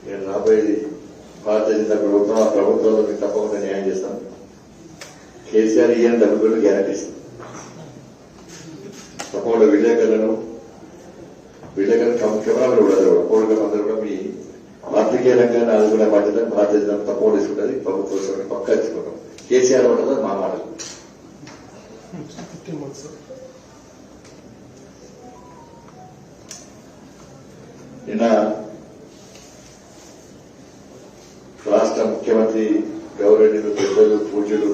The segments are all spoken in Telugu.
నేను రాబోయేది భారతీయ జనతా ప్రభుత్వం, ఆ ప్రభుత్వంలో మీకు తప్పకుండా న్యాయం చేస్తాం. కేసీఆర్ ఈయన డబ్బులు గ్యారంటీ ఇస్తాం. తప్పకుండా విలేకరులను కెమెరాలు కూడా పౌరుల అందరూ కూడా మీ రాజకీయ రంగాన్ని ఆదుకునే బాధ్యత భారతీయ జనతా తప్పకుండా తీసుకుంటుంది. ప్రభుత్వం పక్కా తీసుకుంటాం. కేసీఆర్ మాటలు మా మాటలు. నిన్న రాష్ట్ర ముఖ్యమంత్రి గౌరవనీయులు పెద్దలు పూజ్యులు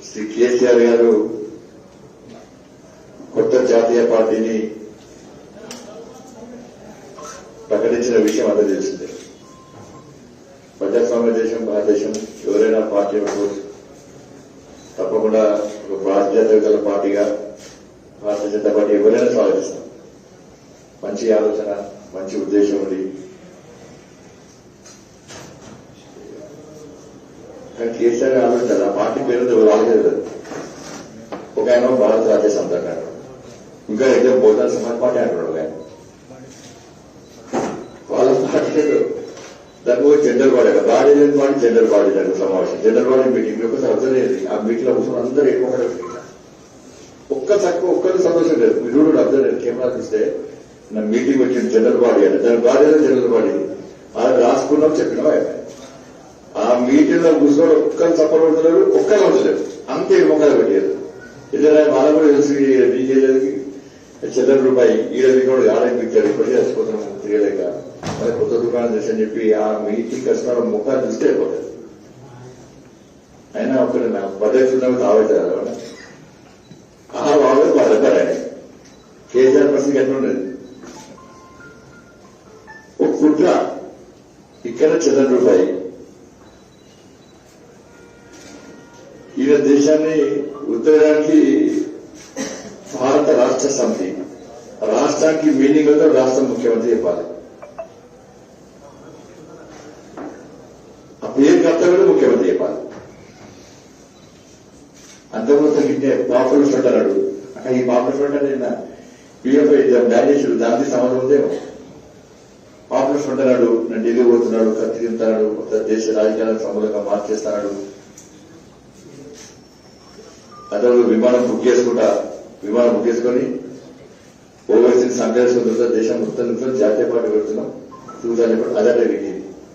శ్రీ కేసీఆర్ గారు కొత్త జాతీయ పార్టీని ప్రకటించిన విషయం అందరూ తెలిసిందే. ప్రజాస్వామ్య దేశం భారతదేశం. ఎవరైనా పార్టీ తప్పకుండా ఒక బాధ్యత గల పార్టీగా భారతీయ జనతా పార్టీ ఎవరైనా స్వాగతిస్తాం. మంచి ఆలోచన, మంచి ఉద్దేశం ఉంది. కానీ కేసీఆర్ ఆలోచన ఆ పార్టీ పేరు వాళ్ళలేదు. ఒక ఆయన భారత రాజ్య సమితి అంటాడు, ఇంకా ఏదో బహుజన సమాజ్ పార్టీ అంటాడు. ఆయన వాళ్ళ పార్టీ దానికి జనరల్ బాడీ బాడీ లేని పార్టీ జనరల్ బాడీ దానికి సమావేశం జనరల్ బాడీ మీటింగ్ ఒకసారి అబ్జర్వ్ అయ్యేది. ఆ మీటింగ్ లో కూర్చొని అందరూ ఎక్కువ ఒక్కరు సంతోషం లేదు. మీరు కూడా అబ్జర్వ్ అయ్యారు. కెమెరా చూస్తే నా మీటింగ్ వచ్చింది జనరల్ బాడీ అని. దాని బాడీలో జనరల్ బాడీ అది రాసుకున్నాం చెప్పినాం. ఆ మీటింగ్ లో కూర్చొని ఒక్కరు సపోర్ట్ కొడుతున్నారు, ఒక్కరు కొట్టలేదు. అంతే మొక్కలు పెట్టారు. ఏదైనా వాళ్ళ కూడా తెలిసి బీజేపీకి చెల్లెల రూపాయి ఈడవి కూడా ఆడపిచ్చారు. ఇప్పటికే చచ్చిపోతున్నాం తిరగలేక. మరి కొత్త దుకాణం చేసి అని చెప్పి ఆ మీటింగ్ కష్టాల ముఖాలు చూస్తే అయిపోతుంది. అయినా ఒకటి నా బడ్జెట్ ఉన్నవి తావైతుంది కదా. వాళ్ళు బాధపడారు. ఆయన కేసీఆర్ పరిస్థితి ఎట్లుండేది. ఒక కుట్ర ఇక్కడ చెల్లెల రూపాయి ఈయన దేశాన్ని ఉత్తరానికి భారత రాష్ట్ర సమితి రాష్ట్రానికి మీనింగ్ అయితే రాష్ట్ర ముఖ్యమంత్రి చెప్పాలి. ఆ పేరు కర్తవ్యుడు ముఖ్యమంత్రి చెప్పాలి. అంతకుముందు పాపులర్ ఫ్రంట్ అన్నాడు. అక్కడ ఈ పాపులర్ ఫ్రంట్ అంటే పిఎఫ్ఐ డానేషన్ దానికి సంబంధం ఉందేమో. పాపులర్ ఫ్రంట్ అన్నాడు. నేను ఢిల్లీ పోతున్నాడు, కత్తి తింటున్నాడు, దేశ రాజకీయాలకు సమూలంగా మార్చేస్తున్నాడు. అతను విమానం బుక్ చేసుకొని ఓవర్సీస్ సంఘర్షణ దేశం మొత్తం జాతీయ పార్టీ పెడుతున్నాం చూసాను. అదే విని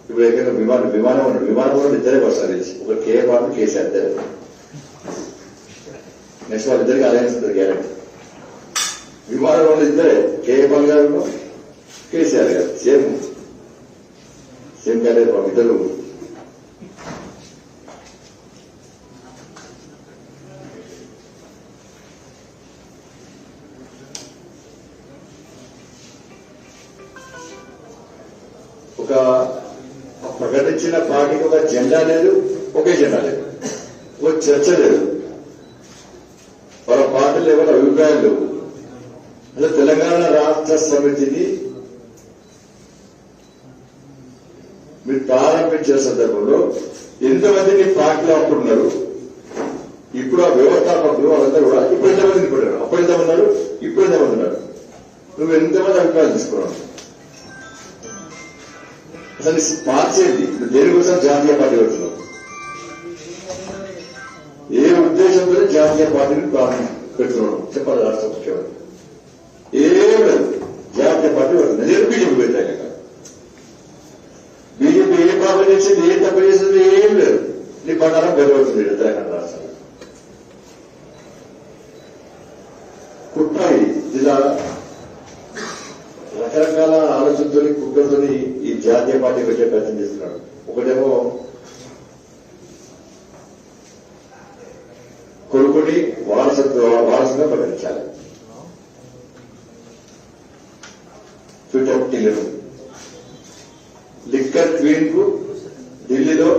ఇప్పుడు ఏకంగా విమానం ఉన్నాడు. విమానం కూడా ఇద్దరే వస్తారు. ఒక కేఏ పార్టీ కేసీఆర్ ఇద్దరే. నెక్స్ట్ వాళ్ళిద్దరికి అలయన్స్ ఉంటుంది గ్యారెంటీ. విమానం వాళ్ళు ఇద్దరే, కేఏ పాల్ గారు కేసీఆర్ గారు సేమ్ క్యారెక్టర్ పాపం ఇద్దరు. ఒక ప్రకటించిన పార్టీకి ఒక జెండా లేదు, ఒకే జెండా లేదు, ఒక చర్చ లేదు, వాళ్ళ పార్టీలు ఎవరి అభిప్రాయం లేవు. అసలు తెలంగాణ రాష్ట్ర సమితిని మీరు ప్రారంభించే సందర్భంలో ఎంతమందిని పార్టీలో అప్పుడున్నారు. ఇప్పుడు ఆ వ్యవస్థాపకులు వాళ్ళందరూ కూడా ఇప్పుడు ఎంతమందిని పడ్డారు, అప్పుడు ఎంతమంది ఉన్నారు, ఇప్పుడు ఎంతమంది ఉన్నారు, నువ్వు ఎంతమంది అభిప్రాయాలు తీసుకున్నావు. అసలు మార్చేది దేనికోసం జాతీయ పార్టీ పెడుతున్నావు. ఏ ఉద్దేశంతో జాతీయ పార్టీని పెడుతున్నాడు చెప్పాలి. రాష్ట్ర ముఖ్యమంత్రి ఏం లేదు, జాతీయ పార్టీ పెడుతుంది. నేను బీజేపీ పెట్టాక బీజేపీ ఏ పాపం చేసింది, ఏ తప్పు చేసింది ఏం లేదు. నీ బంగారం గెలవడుతుంది తెలంగాణ రాష్ట్రంలో. కుట్ర ఇలా రకరకాల ఆలోచనతో కుట్రతో ఈ జాతీయ పార్టీ పెట్టే ప్రయత్నం చేస్తున్నాడు. ఒకటేమో కొడుకుని వారసుగా ప్రకటించాలి. ట్విట్టర్ లిక్కర్ క్వీన్ కు ఢిల్లీలో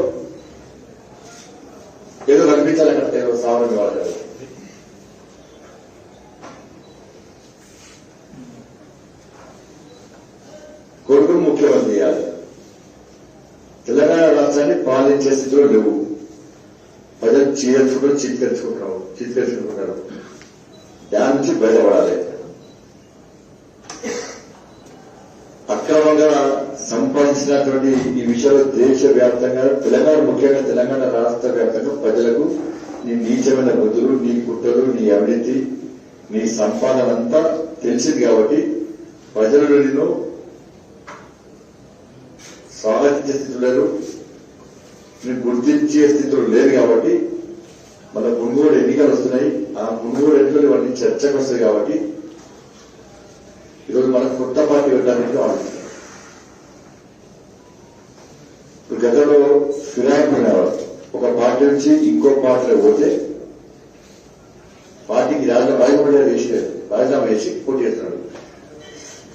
ఏదో కనిపించాలి. అక్కడ ఏదో సామాన్య వాళ్ళు కొడుకును ముఖ్యమంత్రి చేయాలి. తెలంగాణ రాష్ట్రాన్ని పాలించే స్థితిలో లేవు. ప్రజలు చీల్చుకుంటున్నారు. దాని నుంచి బయటపడాలి. సంబంధించినటువంటి ఈ విషయంలో దేశవ్యాప్తంగా తెలంగాణ ముఖ్యంగా తెలంగాణ రాష్ట్ర వ్యాప్తంగా ప్రజలకు నీ నీచమైన బుద్ధులు, నీ కుట్రలు, నీ అవినీతి, నీ సంపాదన అంతా తెలిసింది కాబట్టి ప్రజలు నిన్ను స్వాగతించే స్థితిలో లేరు, నేను గుర్తించే స్థితిలో లేరు. కాబట్టి మన మునుగోడు ఎన్నికలు వస్తున్నాయి. ఆ మునుగోడు ఎన్నికలు ఇవన్నీ చర్చకు వస్తాయి. కాబట్టి ఈరోజు మనకు కొత్త పార్టీ పెట్టడానికి ఆలోచిస్తాం. ఇప్పుడు గతంలో ఫిరాయింపు ఒక పార్టీ నుంచి ఇంకో పార్టీలో పోతే పార్టీకి రాజీనామా చేసి పోటీ చేస్తున్నాడు.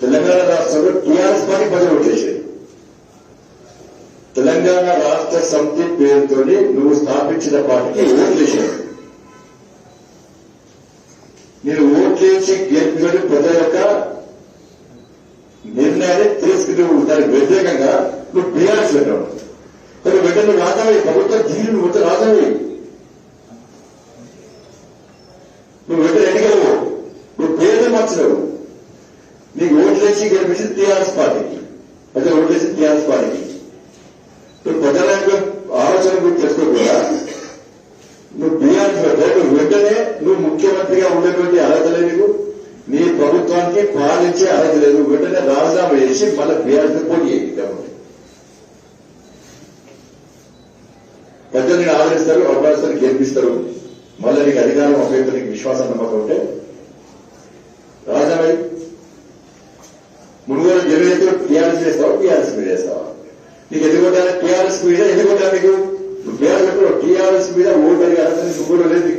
తెలంగాణ రాష్ట్రంలో టీఆర్ఎస్ పార్టీ ప్రజలు ఓట్లేసారు. తెలంగాణ రాష్ట్ర సమితి పేరుతో నువ్వు స్థాపించిన పార్టీకి ఓట్లేశారు. నేను ఓట్లేసి గెలిపిన ప్రజల యొక్క నిర్ణయాన్ని తీసుకుని దానికి వ్యతిరేకంగా నువ్వు టీఆర్ఎస్ పెట్టావు. కానీ వెంటనే రాజావి ప్రభుత్వం తీరు నువ్వు రాజావి, నువ్వు వెంటనే ఎన్నికలు నువ్వు పేరునే మార్చినావు. నీకు ఓట్లేసి గెలిపించింది టీఆర్ఎస్ పార్టీకి, ప్రజలు ఓట్లేసింది టీఆర్ఎస్ పార్టీకి. నువ్వు ప్రజల యొక్క ఆలోచన గురించి తెలుసుకోకుండా నువ్వు టీఆర్ఎస్ పెట్టావు. వెంటనే నువ్వు ముఖ్యమంత్రిగా ఉండేటువంటి అర్హత లేదు, నీ ప్రభుత్వానికి పాలించే అర్హత లేదు. వెంటనే రాజీనామా చేసి మళ్ళీ టీఆర్ఎస్ పోటీ చేయి. ప్రజలు నేను ఆదరిస్తారు, అవకాశాలు గెలిపిస్తారు. మళ్ళీ నీకు అధికారం ఉపయోగం, నీకు విశ్వాసం నమ్మకం ఉంటే రాజీనామా మునుగోలు జనరేతో టీఆర్ఎస్ చేస్తావా, టీఆర్ఎస్ మీద చేస్తావా? నీకు ఎందుకుంటారా టీఆర్ఎస్ మీద? ఎందుకుంటారా నీకు టీఆర్ఎస్ మీద ఓటు అడిగే అర్హత నీకు కూడా లేదు.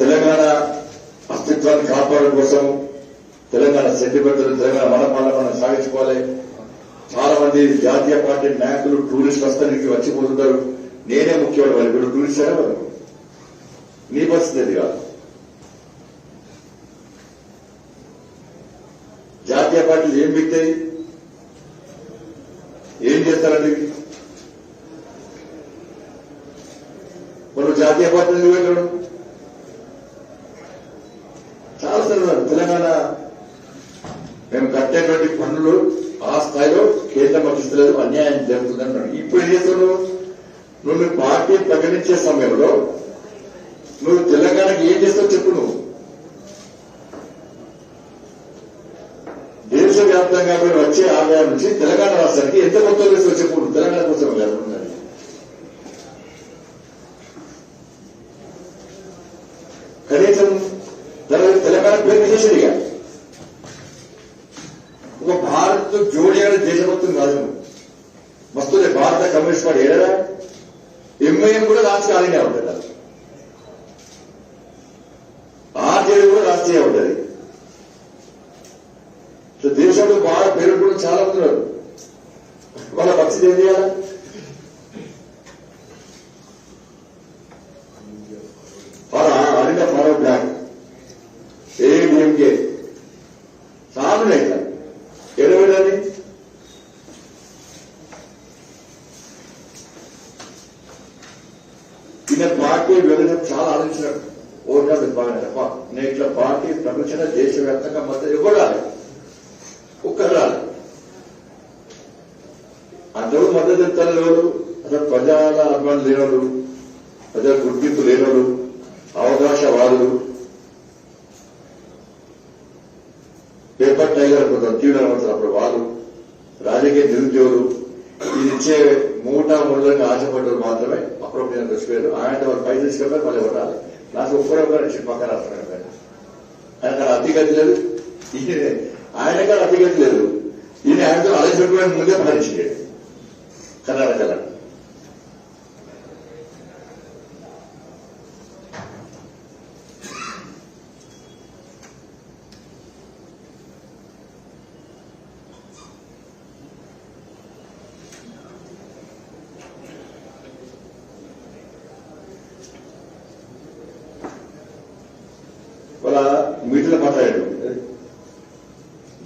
తెలంగాణ అస్తిత్వాన్ని కాపాడడం కోసం, తెలంగాణ సెంటిమెంట్, తెలంగాణ మనపాలన మనం సాగించుకోవాలి. చాలా మంది జాతీయ పార్టీ నాయకులు టూరిస్టులు వస్తానికి వచ్చిపోతుంటారు. నేనే ముఖ్యమైన వాళ్ళు ఇప్పుడు టూరిస్ట్ అయినా వాళ్ళు నీ పరిస్థితి కాదు. జాతీయ పార్టీలు ఏం బిక్తాయి, ఏం చేస్తారండి? వాళ్ళు జాతీయ పార్టీలు వెళ్ళడం చాలా సరే. తెలంగాణ మేము కట్టేటువంటి పన్నులు ఆ స్థాయిలో కేంద్రం పట్టిస్తలేదు, అన్యాయం జరుగుతుందన్నాడు. ఇప్పుడు ఏం చేస్తున్నావు? నువ్వు పార్టీ ప్రకటించే సమయంలో నువ్వు తెలంగాణకి ఏం చేస్తావు చెప్పు. నువ్వు దేశవ్యాప్తంగా వచ్చే ఆదాయం నుంచి తెలంగాణ రాష్ట్రానికి ఎంత మొత్తం వేస్తావు చెప్పు. తెలంగాణ కోసం కాదు, కనీసం తెలంగాణ పేరు చేసేదిగా. ఒక భారత్ జోడి అనే దేశభక్తం కాదు. మస్తులే భారత కమ్యూనిస్ట్ పార్టీ ఏడా ఎంఐఎం కూడా రాష్ట్రీయ ఆలీనే ఉంటుంది, ఆర్జేడీ కూడా రాష్ట్రీయ ఉంటుంది. దేశంలో బాగా పేరు కూడా చాలా మంది ఉన్నారు. వాళ్ళ పరిస్థితి ఏం చేయాలి? ఆడిన ఫారో బ్లాక్ ఏడిఎంకే చాలా ఉన్నాయి. ఎడబెట్టాలి ఈయన పార్టీ విభజన చాలా ఆలోచించాడు. ఓటు బాగా నేను ఇట్లా పార్టీ ప్రపంచ దేశవ్యాప్తంగా మొత్తం ఎవరు రాలి, ఒక్కరు రాలి. అందరూ మద్దతు చెప్తారు. ఎవరు అసలు ప్రజల అభిమానులు లేనోళ్ళు, ప్రజల గుర్తింపు లేనోళ్ళు, అవకాశవాదులు, పేపర్ టైగర్ కొంత తీవ్రమంటారు. అప్పుడు వాళ్ళు రాజకీయ నిరుద్యోగులు, ఇది ఇచ్చే మూటా ముళ్ళని ఆశపడ్డలు మాత్రమే అప్పుడు నేను వచ్చిపోయారు. ఆయన వాళ్ళు పైసలు తీసుకెళ్ళారు, మళ్ళీ ఎవరు రాలి. నాకు ఒక్కరొక్కరు పక్కన రాష్ట్రం ఆయన కాడ అతిగతి లేదు, ఆయన కాడ అతిగతి లేదు. ఈయన ఆయనతో ఆలోచించడానికి ముందే ప్రకటించాడు కర్ణాటకలో. వాళ్ళ మీటింగ్లో మాట్లాడాడు.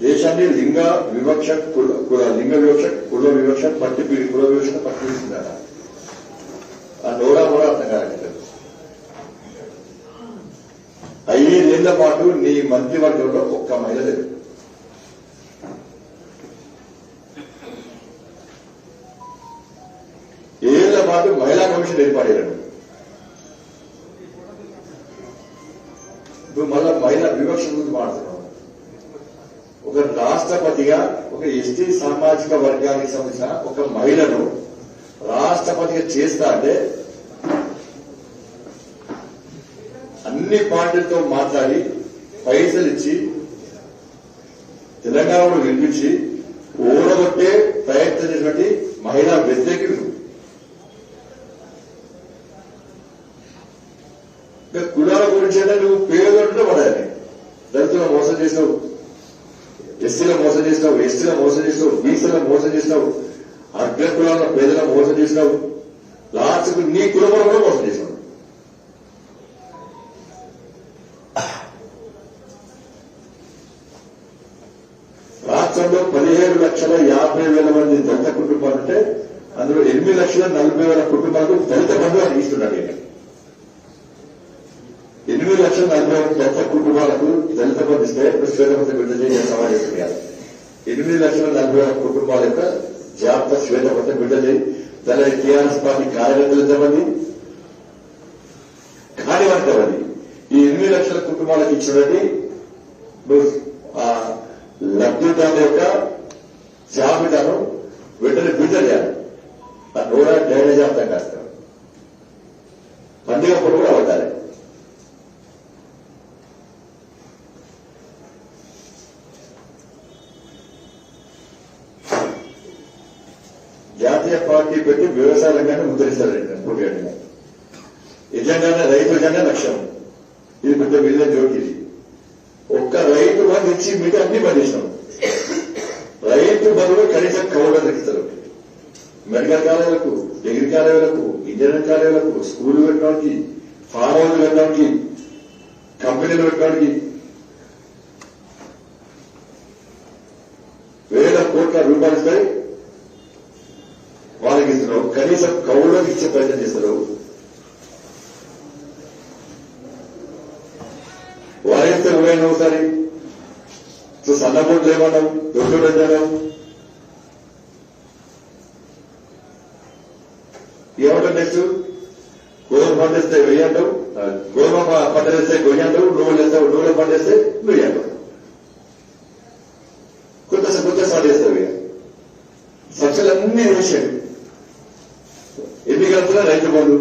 దేశాన్ని లింగ వివక్ష, లింగ వివక్ష, కుల వివక్ష కుల వివక్ష పట్టిస్తుందట. ఆ నోడా కూడా అర్థం కాలేదు. 5 ఏళ్ల పాటు నీ మంత్రివర్గంలో ఒక్క మహిళ లేదు. పాటు మహిళా కమిషన్ ఏర్పడారు. ఇప్పుడు మళ్ళా మహిళా వివక్ష గురించి మాట్లాడుతున్నాం. ఒక రాష్ట్రపతిగా ఒక ఎస్టీ సామాజిక వర్గానికి సంబంధించిన ఒక మహిళను రాష్ట్రపతిగా చేస్తా అంటే అన్ని పార్టీలతో మాట్లాడి పైసలు ఇచ్చి తెలంగాణలో వినిపించి ఓడగొట్టే ప్రయత్నం చేసినటువంటి మహిళా వ్యతిరేకులు. కులాల గురించి అంటే నువ్వు పేదోళ్ళలో పడాలి. దళితులను మోసం చేసినావు, ఎస్సీలో మోసం చేసినావు, ఎస్టీలో మోసం చేసినావు, బీసీలో మోసం చేసినావు, అగ్ర కులాల పేదలను మోసం చేసినావు, లాస్ట్కు నీ కులపరం కూడా మోసం చేసినావు. రాష్ట్రంలో 17,50,000 మంది దళిత కుటుంబాలు ఉంటే అందులో 8,40,000 కుటుంబాలకు దళిత బంధువు అని ఇస్తున్నాడు. 8,40,000 దళిత కుటుంబాలకు దళిత బంధు ఇస్తే శ్వేతపత్రం విడుదల చేసి సవాల్ చేస్తున్నారు. 8,40,000 కుటుంబాల యొక్క జాబితా శ్వేతపత్రం విడుదల చేయి. దాని టీఆర్ఎస్ పార్టీ కార్యకర్తలు ఎంతమంది, కార్యవర్గం ఎంతమంది? ఈ 8,00,000 కుటుంబాలకు ఇచ్చినటువంటి లబ్ధిదారుల యొక్క జాబితాను వెంటనే విడుదల చేయాలి. ఆ నోడా డ్రైనేజ్ అర్థం కాస్తారు. పండుగ పొడి కూడా అవుతారు. జాతీయ పార్టీ పెట్టి వ్యవసాయ రంగాన్ని ముద్రిస్తారు. పోటీగా నిజంగానే రైతు జెండా లక్ష్యం. ఇది పెద్ద విలువ జోకి. ఒక్క రైతు బంధు ఇచ్చి మిగతా అన్ని బంధించినాం. రైతు బంధువులు కనీసం కౌలు ఇస్తారు. మెడికల్ కాలేజీలకు, డిగ్రీ కాలేజీలకు, ఇంజనీరింగ్ కాలేజీలకు, స్కూల్ పెట్టడానికి, ఫామ్ హౌస్ పెట్టడానికి, కంపెనీలు పెట్టడానికి వేల కోట్ల రూపాయలు ఇస్తాయి. వాళ్ళకి ఇస్తున్నారు. కనీసం కౌలులకు ఇచ్చే ప్రయత్నం చేస్తారు. వారిస్తే ఉదయం ఒకసారి సన్నబోట్లు ఏమన్నావు, దొడ్డు పెట్టావు, ఏమంటావు? నెక్స్ట్ గోధుమ పండిస్తే వెయ్యంటావు, గోధుమ పంటలేస్తే గొయ్యంటావు, నువ్వులు వేస్తావు, నువ్వులు పండిస్తే వెయ్యంటావు, కొత్త స్టార్ట్ చేస్తావు. ఇక సబ్సిడీలన్నీ వేసాడు. ఎన్ని కలుపుతున్నా రైతు బంధు.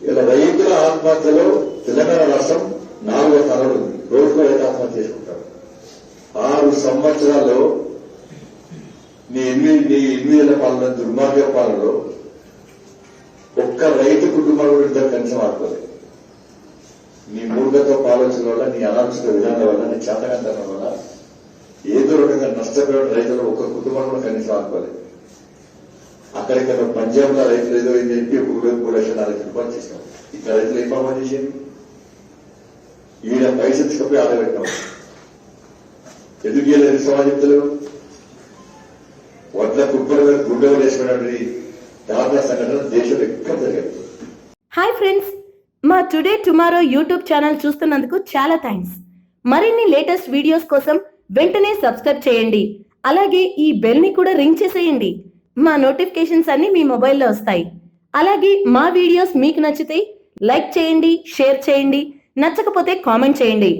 ఇలా రైతుల ఆత్మహత్యలో తెలంగాణ రాష్ట్రం 4వ స్థానంలో ఉంది. రోజుకో రైతు ఆత్మహత్య చేసుకుంటారు. 6 సంవత్సరాల్లో నీ 8 ఏళ్ల పాలన, దుర్మార్గ పాలనలో ఒక్క రైతు కుటుంబాలు కూడా ఇద్దరు కనీసం ఆడుకోలేదు. నీ మూర్ఖతో పాలించడం వల్ల, నీ అనాలోచిత విధానం వల్ల, నీ చేతకంతనం వల్ల ఏదో రకంగా నష్టపోయిన రైతులు ఒక్క కుటుంబం కూడా కనీసం ఆడుకోలేదు. అక్కడిక్కడ పంజాబ్ లో రైతులు ఏదో ఏం చెప్పి 3,40,000 రూపాయలు చేసినాం. ఇక్కడ రైతులు ఏం పాపం చేసేది? ఈయన పైసలు తీసుకపోయి ఆడబెట్టినాం. ఎందుకు వెళ్ళలేదు సమాజ చెప్తలేవు? వడ్ల కుప్పలు గుండెలు వేసుకున్నటువంటి దారుణ సంఘటన దేశంలో ఎక్కడ జరిగాయి. హాయ్ ఫ్రెండ్స్, మా టుడే టుమారో యూట్యూబ్ ఛానల్ చూస్తున్నందుకు చాలా థ్యాంక్స్. మరిన్ని లేటెస్ట్ వీడియోస్ కోసం వెంటనే సబ్స్క్రైబ్ చేయండి. అలాగే ఈ బెల్ ని కూడా రింగ్ చేసేయండి. మా నోటిఫికేషన్స్ అన్ని మీ మొబైల్లో వస్తాయి. అలాగే మా వీడియోస్ మీకు నచ్చితే లైక్ చేయండి, షేర్ చేయండి, నచ్చకపోతే కామెంట్ చేయండి.